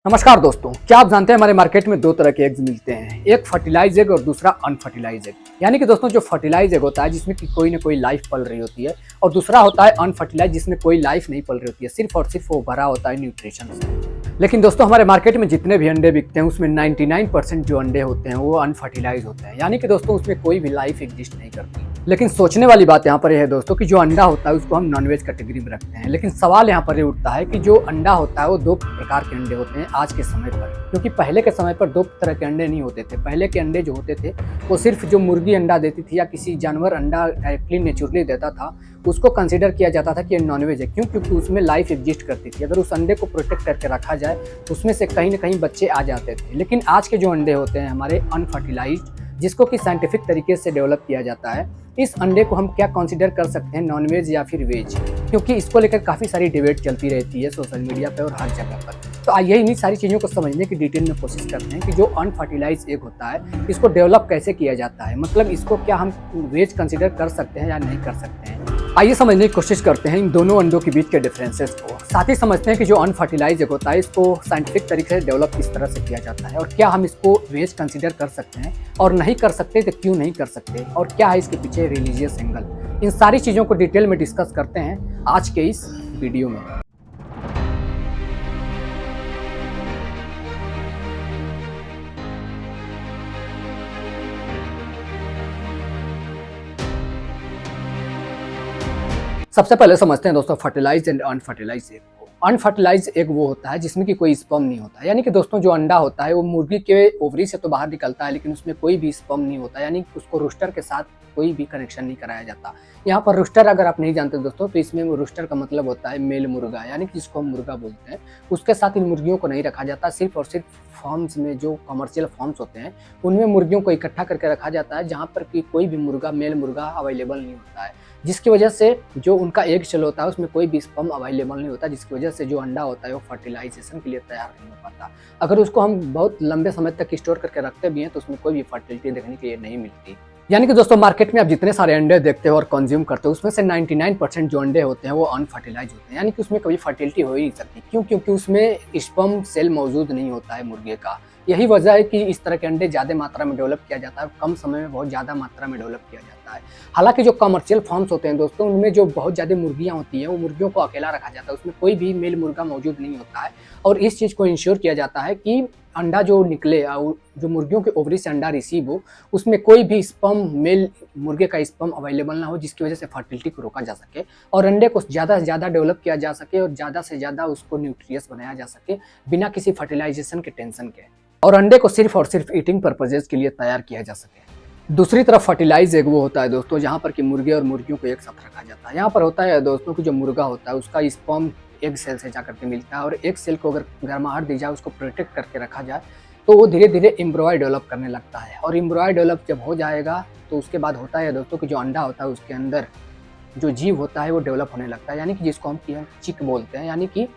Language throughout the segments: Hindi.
नमस्कार दोस्तों, क्या आप जानते हैं हमारे मार्केट में दो तरह के एग्स मिलते हैं, एक फर्टिलाइज एग और दूसरा अनफर्टिलाइज एग। यानी कि दोस्तों जो फर्टिलाइज एग होता है जिसमें कि कोई ना कोई लाइफ पल रही होती है और दूसरा होता है अनफर्टिलाइज जिसमें कोई लाइफ नहीं पल रही होती है, सिर्फ और सिर्फ वो भरा होता है न्यूट्रिशन से। लेकिन दोस्तों हमारे मार्केट में जितने भी अंडे बिकते हैं उसमें 99% जो अंडे होते हैं वो अनफर्टिलाइज होते हैं, यानी कि दोस्तों उसमें कोई भी लाइफ एग्जिस्ट नहीं करती। लेकिन सोचने वाली बात यहाँ पर यह है दोस्तों कि जो अंडा होता है उसको हम नॉनवेज कैटेगरी में रखते हैं, लेकिन सवाल यहाँ पर ये उठता है कि जो अंडा होता है वो दो प्रकार के अंडे होते हैं आज के समय पर, क्योंकि पहले के समय पर दो तरह के अंडे नहीं होते थे। पहले के अंडे जो होते थे वो सिर्फ जो मुर्गी अंडा देती थी या किसी जानवर अंडा डायरेक्टली नेचुरली देता था उसको कंसीडर किया जाता था कि ये नॉनवेज है, क्यों? क्योंकि उसमें लाइफ एग्जिस्ट करती थी। अगर उस अंडे को प्रोटेक्ट करके रखा जाए तो उसमें से कहीं ना कहीं बच्चे आ जाते थे। लेकिन आज के जो अंडे होते हैं हमारे अनफर्टिलाइज्ड, जिसको कि साइंटिफिक तरीके से डेवलप किया जाता है, इस अंडे को हम क्या कंसीडर कर सकते हैं, नॉनवेज या फिर वेज? क्योंकि इसको लेकर काफ़ी सारी डिबेट चलती रहती है सोशल मीडिया पे और हर जगह पर। तो आइए इन्हीं सारी चीज़ों को समझने की डिटेल में कोशिश करते हैं कि जो अनफर्टिलाइज एग होता है इसको डेवलप कैसे किया जाता है, मतलब इसको क्या हम वेज कंसीडर कर सकते हैं या नहीं कर सकते हैं। आइए समझने की कोशिश करते हैं इन दोनों अंडों के बीच के डिफरेंसेस को। साथ ही समझते हैं कि जो अनफर्टिलाइज एग होता है इसको साइंटिफिक तरीके से डेवलप किस तरह से किया जाता है और क्या हम इसको वेज कंसीडर कर सकते हैं, और नहीं कर सकते तो क्यों नहीं कर सकते, और क्या है इसके पीछे रिलीजियस एंगल। इन सारी चीज़ों को डिटेल में डिस्कस करते हैं आज के इस वीडियो में। सबसे पहले समझते हैं दोस्तों फर्टिलाइज एंड अनफर्टिलाइज एग को। अनफर्टिलाइज एग वो होता है जिसमें कि कोई स्पर्म नहीं होता है, यानी कि दोस्तों जो अंडा होता है वो मुर्गी के ओवरी से तो बाहर निकलता है लेकिन उसमें कोई भी स्पर्म नहीं होता, यानी कि उसको रूस्टर के साथ कोई भी कनेक्शन नहीं कराया जाता। यहाँ पर रूस्टर अगर आप नहीं जानते दोस्तों तो इसमें रूस्टर का मतलब होता है मेल मुर्गा, यानी कि जिसको हम मुर्गा बोलते हैं। उसके साथ इन मुर्गियों को नहीं रखा जाता, सिर्फ और सिर्फ फार्म्स में जो कमर्शियल फार्म्स होते हैं उनमें मुर्गियों को इकट्ठा करके रखा जाता है जहाँ पर कि कोई भी मुर्गा मेल मुर्गा अवेलेबल नहीं होता है, जिसकी वजह से जो उनका एग शेल होता है उसमें कोई भी स्पर्म अवेलेबल नहीं होता, जिसकी वजह से जो अंडा होता है वो फर्टिलाइजेशन के लिए तैयार नहीं हो पाता। अगर उसको हम बहुत लंबे समय तक स्टोर करके रखते भी हैं तो उसमें कोई भी फर्टिलिटी देखने के लिए नहीं मिलती। यानी कि दोस्तों मार्केट में आप जितने सारे अंडे देखते हो और कंज्यूम करते हो उसमें से 99% जो अंडे होते हैं वो अनफर्टिलाइज होते हैं, यानी कि उसमें कभी फर्टिलिटी हो ही नहीं सकती। क्यों? क्योंकि उसमें स्पर्म सेल मौजूद नहीं होता है मुर्गे का। यही वजह है कि इस तरह के अंडे ज़्यादा मात्रा में डेवलप किया जाता है, कम समय में बहुत ज़्यादा मात्रा में डेवलप किया जाता है। हालांकि जो कमर्शियल फार्म्स होते हैं दोस्तों उनमें जो बहुत ज़्यादा मुर्गियाँ होती हैं वो मुर्गियों को अकेला रखा जाता है, उसमें कोई भी मेल मुर्गा मौजूद नहीं होता है। और इस चीज़ को इंश्योर किया जाता है कि अंडा जो निकले और जो मुर्गियों के ओवरी से अंडा रिसीव हो उसमें कोई भी स्पर्म मेल मुर्गे का स्पर्म अवेलेबल ना हो, जिसकी वजह से फर्टिलिटी को रोका जा सके और अंडे को ज़्यादा से ज़्यादा डेवलप किया जा सके और ज़्यादा से ज़्यादा उसको न्यूट्रियस बनाया जा सके बिना किसी फर्टिलाइजेशन के टेंशन के, और अंडे को सिर्फ और सिर्फ ईटिंग पर्पजेज के लिए तैयार किया जा सके। दूसरी तरफ फर्टिलाइज एग वो होता है दोस्तों जहाँ पर कि मुर्गे और मुर्गियों को एक साथ रखा जाता है। यहाँ पर होता है दोस्तों कि जो मुर्गा होता है उसका स्पर्म एग सेल से जाकर के मिलता है और एग सेल को अगर गर्माहट दी जाए उसको प्रोटेक्ट करके रखा जाए तो वो धीरे धीरे एम्ब्रॉय डेवलप करने लगता है। और एम्ब्रॉय डेवलप जब हो जाएगा तो उसके बाद होता है दोस्तों कि जो अंडा होता है उसके अंदर जो जीव होता है वो डेवलप होने लगता है, यानी कि जिसको हम चिक बोलते हैं, यानी कि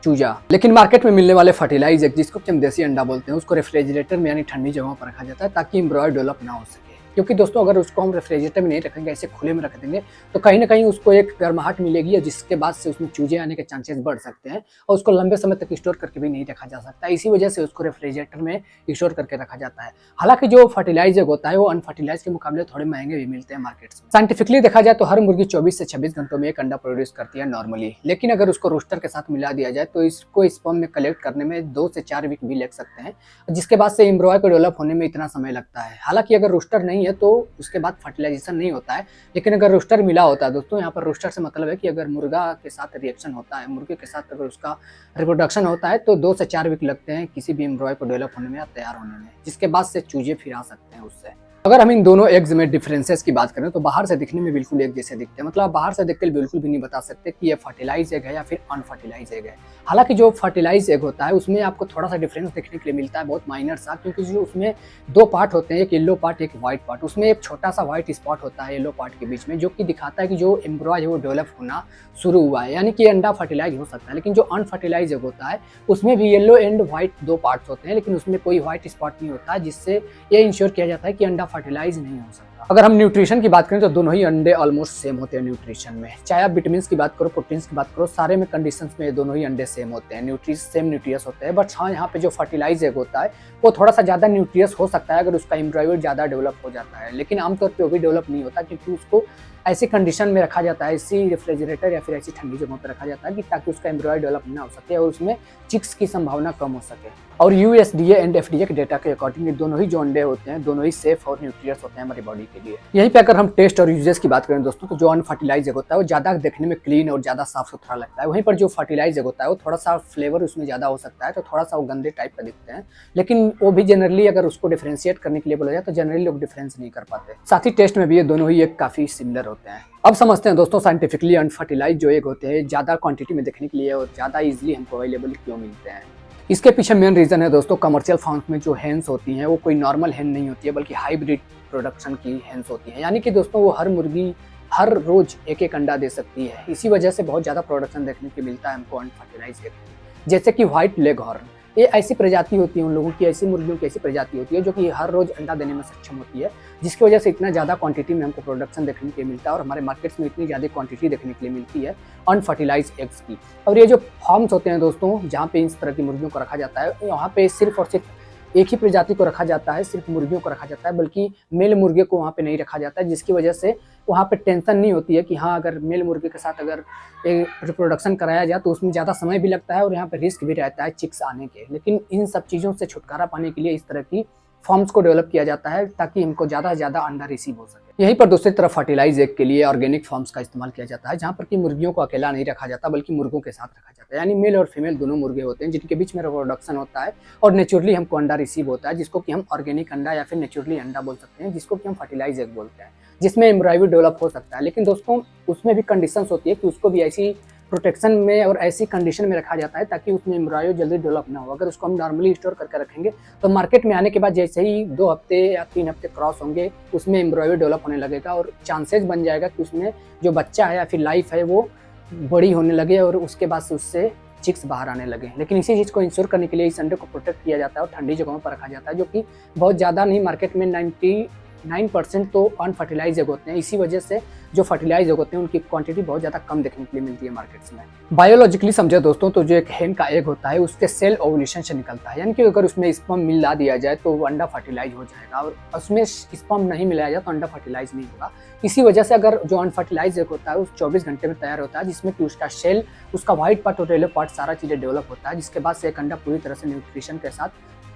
चूजा। लेकिन मार्केट में मिलने वाले फर्टिलाइज एग जिसको हम देसी अंडा बोलते हैं उसको रेफ्रिजरेटर में यानी ठंडी जगहों पर रखा जाता है ताकि एम्ब्रॉय डेवलप ना हो सके। क्योंकि दोस्तों अगर उसको हम रेफ्रिजरेटर में नहीं रखेंगे, ऐसे खुले में रख देंगे तो कहीं ना कहीं उसको एक गर्माहट मिलेगी और जिसके बाद से उसमें चूजे आने के चांसेस बढ़ सकते हैं और उसको लंबे समय तक स्टोर करके भी नहीं रखा जा सकता। इसी वजह से उसको रेफ्रिजरेटर में स्टोर करके रखा जाता है। हालांकि जो फर्टिलाइज एग होता है वो अनफर्टिलाइज के मुकाबले थोड़े महंगे भी मिलते हैं मार्केट में। साइंटिफिकली देखा जाए तो हर मुर्गी 24 से 26 घंटों में एक अंडा प्रोड्यूस करती है नॉर्मली, लेकिन अगर उसको रूस्टर के साथ मिला दिया जाए तो इसको स्पर्म में कलेक्ट करने में 2 से 4 वीक भी लग सकते हैं, जिसके बाद से एम्ब्रॉय को डेवलप होने में इतना समय लगता है। हालांकि अगर रूस्टर नहीं है तो उसके बाद फर्टिलाइजेशन नहीं होता है, लेकिन अगर रूस्टर मिला होता है दोस्तों, यहाँ पर रूस्टर से मतलब है कि अगर मुर्गा के साथ रिएक्शन होता है, मुर्गे के साथ अगर उसका रिप्रोडक्शन होता है तो 2 से 4 वीक लगते हैं किसी भी एम्ब्रॉय को डेवलप होने में या तैयार होने में, जिसके बाद से चूजे फिर आ सकते हैं उससे। अगर हम इन दोनों एग्स में डिफरेंसेस की बात करें तो बाहर से दिखने में बिल्कुल एक जैसे दिखते हैं, मतलब बाहर से देखकर बिल्कुल भी नहीं बता सकते कि ये फर्टिलाइज एग है या फिर अनफर्टिलाइज एग है। हालांकि जो फर्टिलाइज एग होता है उसमें आपको थोड़ा सा डिफरेंस देखने के लिए मिलता है, बहुत माइनर सा, क्योंकि जो उसमें 2 पार्ट होते हैं, एक येलो पार्ट एक व्हाइट पार्ट। उसमें एक छोटा सा व्हाइट स्पॉट होता है येलो पार्ट के बीच में जो कि दिखाता है कि जो एम्ब्रॉय है वो डेवलप होना शुरू हुआ है, यानी कि अंडा फर्टिलाइज हो सकता है। लेकिन जो अनफर्टिलाइज एग होता है उसमें भी येलो एंड व्हाइट 2 पार्ट्स होते हैं, लेकिन उसमें कोई व्हाइट स्पॉट नहीं होता है, जिससे ये इंश्योर किया जाता है कि अंडा फर्टिलाइज नहीं हो सकता। अगर हम न्यूट्रिशन की बात करें तो दोनों ही अंडे ऑलमोस्ट सेम होते हैं न्यूट्रिशन में। चाहे आप विटामिन की बात करो, प्रोटीन्स की बात करो, सारे में कंडीशंस में दोनों ही अंडे सेम होते हैं, सेम न्यूट्रियस होते हैं। बट हाँ, यहाँ पे जो फर्टिलाइज एग होता है वो थोड़ा सा ज़्यादा न्यूट्रियस हो सकता है अगर उसका एम्ब्रॉयड ज़्यादा डेवलप हो जाता है, लेकिन आमतौर पर वो भी डेवलप नहीं होता, क्योंकि उसको ऐसी कंडीशन में रखा जाता है, ऐसी रेफ्रिजरेटर या फिर ऐसी ठंडी जगहों पर रखा जाता है कि ताकि उसका एम्ब्रॉयड डेवलप ना हो सके और उसमें चिक्स की संभावना कम हो सके। और यूएसडीए एंड एफडीए के डेटा के अकॉर्डिंग दोनों ही जो अंडे होते हैं दोनों ही सेफ और न्यूट्रियस होते हैं हमारी बॉडी के लिए। यहीं पे अगर हम टेस्ट और यूजेस की बात करें दोस्तों, तो जो अनफर्टिलाइज एग होता है वो ज़्यादा देखने में क्लीन और ज़्यादा साफ सुथरा लगता है। वहीं पर जो फर्टिलाइज एग होता है वो थोड़ा सा फ्लेवर उसमें ज़्यादा हो सकता है, तो थोड़ा सा वो गंदे टाइप का दिखते हैं, लेकिन वो भी जनरली अगर उसको डिफ्रेंशिएट करने के लिए बोला जाए तो जनरली लोग डिफरेंस नहीं कर पाते। साथ ही टेस्ट में भी ये दोनों ही एक काफ़ी सिमिलर होते हैं। अब समझते हैं दोस्तों साइंटिफिकली अनफर्टिलाइज जो एग होते हैं ज़्यादा क्वांटिटी में देखने के लिए और ज़्यादा ईजिली हमको अवेलेबल क्यों मिलते हैं। इसके पीछे मेन रीज़न है दोस्तों, कमर्शियल फार्म्स में जो हेन्स होती हैं वो कोई नॉर्मल हेन नहीं होती है, बल्कि हाइब्रिड प्रोडक्शन की हेन्स होती हैं। यानी कि दोस्तों वो हर मुर्गी हर रोज एक एक अंडा दे सकती है। इसी वजह से बहुत ज़्यादा प्रोडक्शन देखने को मिलता है हमको अनफर्टिलाइज एग। जैसे कि व्हाइट लेग हॉर्न, ये ऐसी प्रजाति होती है, उन लोगों की ऐसी मुर्गियों की ऐसी प्रजाति होती है जो कि हर रोज अंडा देने में सक्षम होती है, जिसकी वजह से इतना ज़्यादा क्वांटिटी में हमको प्रोडक्शन देखने के लिए मिलता है और हमारे मार्केट्स में इतनी ज़्यादा क्वांटिटी देखने के लिए मिलती है अनफर्टिलाइज एग्स की। और ये जो फार्म्स होते हैं दोस्तों जहाँ पे इस तरह की मुर्गियों को रखा जाता है, वहाँ पे सिर्फ और सिर्फ एक ही प्रजाति को रखा जाता है, सिर्फ मुर्गियों को रखा जाता है, बल्कि मेल मुर्गे को वहाँ पे नहीं रखा जाता है, जिसकी वजह से वहाँ पे टेंशन नहीं होती है कि हाँ अगर मेल मुर्गे के साथ अगर रिप्रोडक्शन कराया जाए तो उसमें ज़्यादा समय भी लगता है और यहाँ पे रिस्क भी रहता है चिक्स आने के। लेकिन इन सब चीज़ों से छुटकारा पाने के लिए इस तरह की फॉर्म्स को डेवलप किया जाता है ताकि इनको ज़्यादा से ज़्यादा अंडा रिसीव हो सके। यहीं पर दूसरी तरफ फर्टिलाइज एग के लिए ऑर्गेनिक फॉर्म्स का इस्तेमाल किया जाता है, जहाँ पर कि मुर्गियों को अकेला नहीं रखा जाता बल्कि मुर्गों के साथ रखा जाता है। यानी मेल और फीमेल दोनों मुर्गे होते हैं जिनके बीच में रिप्रोडक्शन होता है और नेचुरली हमको अंडा रिसीव होता है, जिसको कि हम ऑर्गेनिक अंडा या फिर नेचुरली अंडा बोल सकते हैं, जिसको कि हम फर्टिलाइज एग बोलते हैं, जिसमें एम्ब्रॉयडरी डेवलप हो सकता है। लेकिन दोस्तों उसमें भी कंडीशंस होती है कि उसको भी ऐसी प्रोटेक्शन में और ऐसी कंडीशन में रखा जाता है ताकि उसमें एम्ब्रॉयो जल्दी डेवलप ना हो। अगर उसको हम नॉर्मली स्टोर करके रखेंगे तो मार्केट में आने के बाद जैसे ही 2 हफ्ते या 3 हफ्ते क्रॉस होंगे उसमें एम्ब्रॉयो डेवलप होने लगेगा और चांसेस बन जाएगा कि उसमें जो बच्चा है या फिर लाइफ है वो बड़ी होने लगे और उसके बाद से उससे चिक्स बाहर आने लगे। लेकिन इसी चीज़ को इंश्योर करने के लिए इस अंडे को प्रोटेक्ट किया जाता है और ठंडी जगहों पर रखा जाता है, जो कि बहुत ज़्यादा नहीं, मार्केट में 99% तो अनफर्टिलाइज एग होते हैं। इसी वजह से जो फर्टिलाइज एग होते हैं उनकी क्वांटिटी बहुत ज़्यादा कम देखने के लिए मिलती है मार्केट्स में। बायोलॉजिकली समझे दोस्तों तो जो एक हेन का एग होता है उसके सेल ओवुलेशन से निकलता है, यानी कि अगर उसमें स्पर्म मिला दिया जाए तो वो अंडा फर्टिलाइज हो जाएगा और उसमें स्पर्म नहीं मिलाया जाए तो अंडा फर्टिलाइज नहीं होगा। इसी वजह से अगर जो अनफर्टिलाइज एग होता है उस 24 घंटे में तैयार होता है, जिसमें कि उसका सेल, उसका व्हाइट पार्ट और येलो पार्ट सारा चीज़ें डेवलप होता है, जिसके बाद से एक अंडा पूरी तरह से न्यूट्रिशन के साथ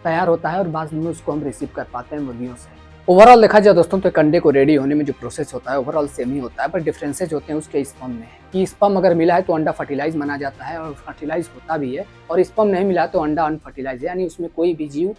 तैयार होता है और बाद में उसको हम रिसीव कर पाते हैं मुर्गियों से। ओवरऑल देखा जाए दोस्तों तो एक अंडे को रेडी होने में जो प्रोसेस होता है ओवरऑल सेम ही होता है, पर डिफरेंसेज होते हैं उसके स्पर्म में कि स्पर्म अगर मिला है तो अंडा फर्टिलाइज माना जाता है और फर्टिलाइज होता भी है, और स्पर्म नहीं मिला तो अंडा अनफर्टिलाइज है, यानी उसमें कोई भी जीव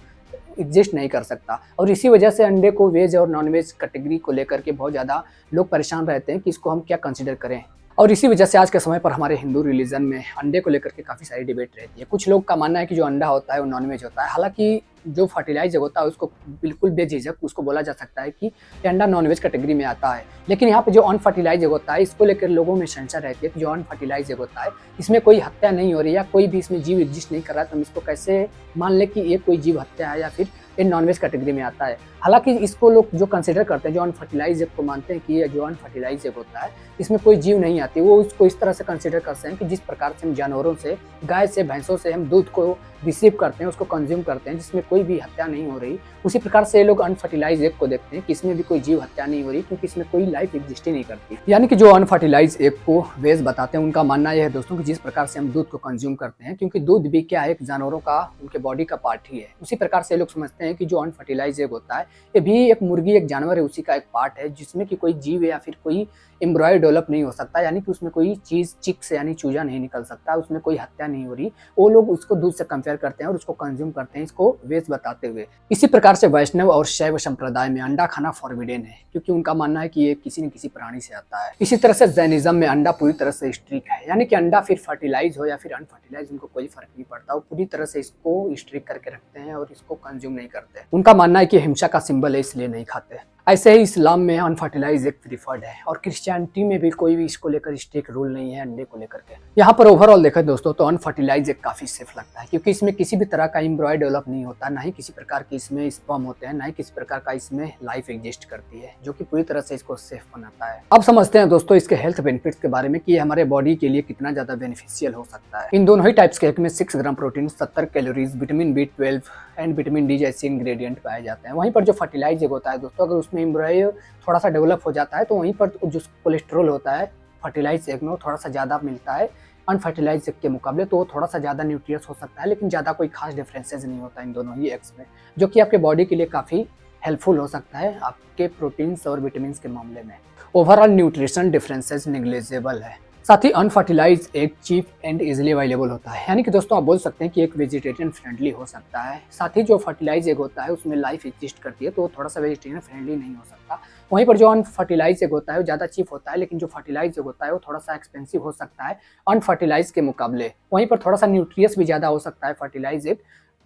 एग्जिस्ट नहीं कर सकता। और इसी वजह से अंडे को वेज और नॉन वेज कैटेगरी को लेकर के बहुत ज़्यादा लोग परेशान रहते हैं कि इसको हम क्या कंसिडर करें। और इसी वजह से आज के समय पर हमारे हिंदू रिलीजन में अंडे को लेकर के काफ़ी सारी डिबेट रहती है। कुछ लोग का मानना है कि जो अंडा होता है वो नॉनवेज होता है, हालांकि जो फर्टिलाइज होता है उसको बिल्कुल बेझिझक उसको बोला जा सकता है कि ये अंडा नॉनवेज कैटेगरी में आता है। लेकिन यहाँ पे जो अनफर्टिलाइज होता है इसको लेकर लोगों में संशय रहती है कि जो अनफर्टिलाइज होता है इसमें कोई हत्या नहीं हो रही या कोई भी इसमें जीव एग्जिस्ट नहीं कर रहा है, तो हम इसको कैसे मान ले कि ये कोई जीव हत्या है या फिर ये नॉनवेज कैटेगरी में आता है। हालांकि इसको लोग जो कंसिडर करते हैं, जो अनफर्टिलाइज को मानते हैं कि ये जो अनफर्टिलाइज होता है इसमें कोई जीव नहीं आती, वो इसको इस तरह से कंसिडर करते हैं कि जिस प्रकार से हम जानवरों से, गाय से, भैंसों से हम दूध को रिसीव करते हैं, उसको कंज्यूम करते हैं, जिसमें कोई भी हत्या नहीं हो रही, उसी प्रकार से ये लोग अनफर्टिलाइज एग को देखते हैं कि इसमें भी कोई जीव हत्या नहीं हो रही क्योंकि इसमें कोई लाइफ एग्जिस्ट ही नहीं करती। यानी कि जो अनफर्टिलाइज एग को वेज बताते हैं उनका मानना यह है दोस्तों कि जिस प्रकार से हम दूध को कंज्यूम करते हैं, क्योंकि दूध भी क्या है, एक जानवरों का, उनके बॉडी का पार्ट ही है, उसी प्रकार से लोग समझते हैं कि जो अनफर्टिलाइज एग होता है ये भी एक मुर्गी, एक जानवर है, उसी का एक पार्ट है जिसमें कि कोई जीव या फिर कोई एम्ब्रॉय डेवलप नहीं हो सकता, यानी कि उसमें कोई चीज़ चिक्स यानी चूजा नहीं निकल सकता, उसमें कोई हत्या नहीं हो रही। वो लोग उसको दूध से कंपेयर करते हैं और उसको कंज्यूम करते हैं, इसको वेज बताते हुए। इसी प्रकार से वैष्णव और शैव संप्रदाय में अंडा खाना फॉरबिडेन है, क्योंकि उनका मानना है कि ये किसी न किसी प्राणी से आता है। इसी तरह से जैनिज्म में अंडा पूरी तरह से स्ट्रिक है, यानी कि अंडा फिर फर्टिलाइज हो या फिर अनफर्टिलाइज उनको कोई फर्क नहीं पड़ता, वो पूरी तरह से इसको स्ट्रिक करके रखते हैं और इसको कंज्यूम नहीं करते। उनका मानना है कि हिंसा का सिंबल है इसलिए नहीं खाते। ऐसे ही इस्लाम में अनफर्टिलाइज एग प्रीफर्ड है और क्रिश्चियनिटी में भी कोई भी इसको लेकर स्ट्रिक्ट रूल नहीं है अंडे को लेकर के। यहाँ पर ओवरऑल देखा दोस्तों तो अनफर्टिलाइज एग काफी सेफ लगता है, क्योंकि इसमें किसी भी तरह का एम्ब्रॉय डेवलप नहीं होता, ना ही किसी प्रकार की इसमें स्पर्म होते हैं, ना ही किसी प्रकार का इसमें लाइफ एग्जिस्ट करती है, जो कि पूरी तरह से इसको सेफ बनाता है। अब समझते हैं दोस्तों इसके हेल्थ बेनिफिट्स के बारे में कि हमारे बॉडी के लिए कितना ज्यादा बेनिफिशियल हो सकता है। इन दोनों ही टाइप्स के एग में 6 gram protein, 70 calories, vitamin B12 and vitamin D जैसे इंग्रेडिएंट पाए जाते हैं। वहीं पर जो फर्टिलाइज एग होता है दोस्तों, अगर उसमें एम्ब्रॉय थोड़ा सा डेवलप हो जाता है तो वहीं पर जो कोलेस्ट्रॉल होता है फर्टिलाइज एग में वो थोड़ा सा ज़्यादा मिलता है अनफर्टिलाइज एग के मुकाबले, तो वो थोड़ा सा ज़्यादा न्यूट्रियस हो सकता है, लेकिन ज़्यादा कोई खास डिफरेंसेस नहीं होता इन दोनों ही एग्स में, जो कि आपके बॉडी के लिए काफ़ी हेल्पफुल हो सकता है आपके प्रोटीन्स और विटामिन के मामले में। ओवरऑल न्यूट्रिशन डिफरेंसेस निग्लेजेबल है। साथ ही unfertilized egg cheap and easily available होता है, यानी कि दोस्तों आप बोल सकते हैं कि एक वेजिटेरियन फ्रेंडली हो सकता है। साथ ही जो फर्टिलाइज एग होता है उसमें लाइफ एग्जिस्ट करती है, तो थोड़ा सा वेजिटेरियन फ्रेंडली नहीं हो सकता। वहीं पर जो अनफर्टिलाइज एग होता है वो ज़्यादा चीप होता है, लेकिन जो फर्टिलाइज एग होता है वो थोड़ा सा एक्सपेंसिव हो सकता है अनफर्टिलाइज के मुकाबले। वहीं पर थोड़ा सा न्यूट्रियस भी ज़्यादा हो सकता है फर्टिलाइज एग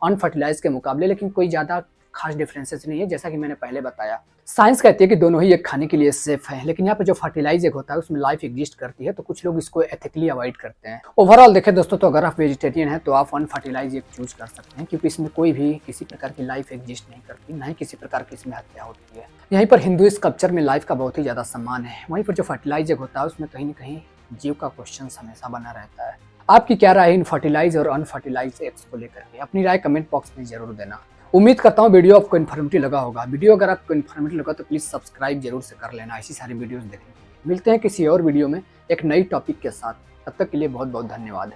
अनफर्टिलाइज के मुकाबले, लेकिन कोई ज़्यादा खास डिफरेंसेस नहीं है, जैसा कि मैंने पहले बताया। साइंस कहती है कि दोनों ही एक खाने के लिए सेफ है, लेकिन यहाँ पे जो फर्टिलाइज एग होता है उसमें लाइफ एग्जिस्ट करती है, तो कुछ लोग इसको एथिकली अवॉइड करते हैं। ओवरऑल देखें दोस्तों तो अगर आप वेजिटेरियन हैं तो आप अनफर्टिलाइज एग चूज कर सकते हैं, क्योंकि इसमें कोई भी किसी प्रकार की लाइफ एग्जिस्ट नहीं करती, ना ही किसी प्रकार की इसमें हत्या होती है। यहीं पर हिंदू कल्चर में लाइफ का बहुत ही ज़्यादा सम्मान है। वहीं पर जो फर्टिलाइज एग होता है उसमें कहीं ना कहीं जीव का क्वेश्चन हमेशा बना रहता है। आपकी क्या राय है इन फर्टिलाइज और अनफर्टिलाइज एग्स को लेकर के? अपनी राय कमेंट बॉक्स में जरूर देना। उम्मीद करता हूँ वीडियो आपको इन्फॉर्मेटिव लगा होगा। वीडियो अगर आपको इन्फॉर्मेटिव लगा तो प्लीज़ सब्सक्राइब जरूर से कर लेना ऐसी सारी वीडियोस देखने के लिए। मिलते हैं किसी और वीडियो में एक नई टॉपिक के साथ, तब तक के लिए बहुत बहुत धन्यवाद।